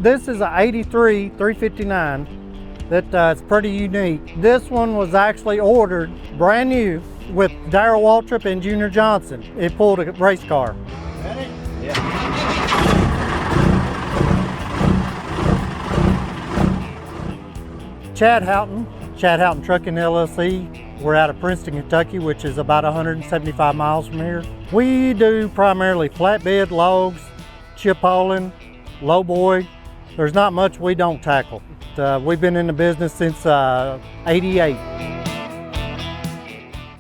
This is a 83 359 that's pretty unique. This one was actually ordered brand new with Darrell Waltrip and Junior Johnson. It pulled a race car. Ready? Yeah. Howton Trucking LLC. We're out of Princeton, Kentucky, which is about 175 miles from here. We do primarily flatbed, logs, chip hauling, lowboy. There's not much we don't tackle. We've been in the business since '88.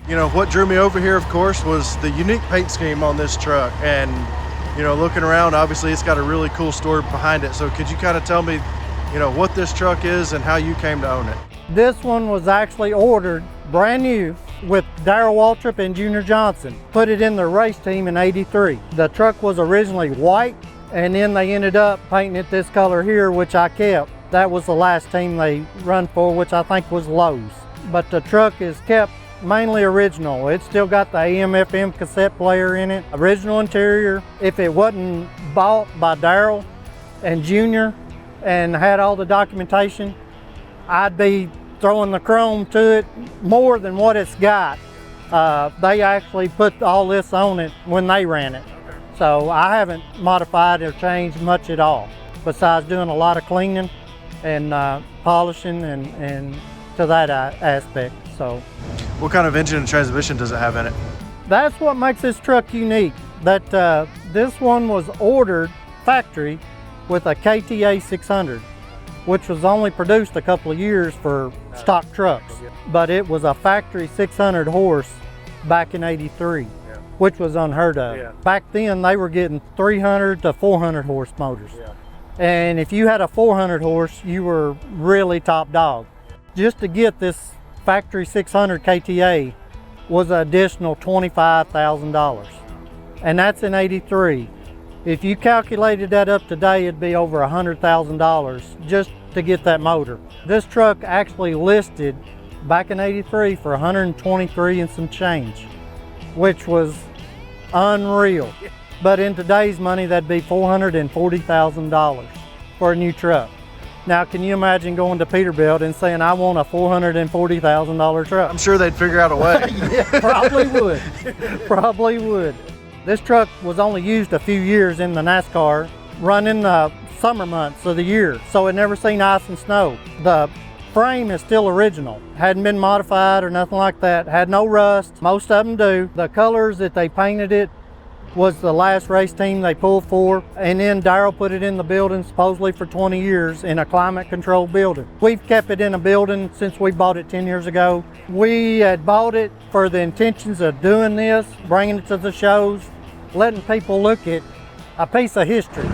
You know, what drew me over here, of course, was the unique paint scheme on this truck. And, you know, looking around, obviously it's got a really cool story behind it. So could you kind of tell me, you know, what this truck is and how you came to own it? This one was actually ordered brand new with Darrell Waltrip and Junior Johnson. Put it in the race team in '83. The truck was originally white, and then they ended up painting it this color here, which I kept. That was the last team they run for, which I think was Lowe's. But the truck is kept mainly original. It's still got the AM/FM cassette player in it. Original interior. If it wasn't bought by Darrell and Junior and had all the documentation, I'd be throwing the chrome to it more than what it's got. They actually put all this on it when they ran it. So I haven't modified or changed much at all, besides doing a lot of cleaning and polishing and to that aspect. So, what kind of engine and transmission does it have in it? That's what makes this truck unique. That this one was ordered factory with a KTA 600, which was only produced a couple of years for stock trucks. But it was a factory 600 horse back in '83, which was unheard of. Back then they were getting 300 to 400 horse motors. And if you had a 400 horse, you were really top dog. Just to get this factory 600 KTA was an additional $25,000. And that's in '83. If you calculated that up today, it'd be over $100,000 just to get that motor. This truck actually listed back in '83 for $123 and some change, which was unreal. But in today's money, that'd be $440,000 for a new truck. Now, can you imagine going to Peterbilt and saying, I want a $440,000 truck? I'm sure they'd figure out a way. Yeah, probably would. Probably would. This truck was only used a few years in the NASCAR, run in the summer months of the year, so it never seen ice and snow. The frame is still original. Hadn't been modified or nothing like that. Had no rust. Most of them do. The colors that they painted it was the last race team they pulled for, and then Darrell put it in the building supposedly for 20 years in a climate controlled building. We've kept it in a building since we bought it 10 years ago. We had bought it for the intentions of doing this, bringing it to the shows, letting people look at a piece of history.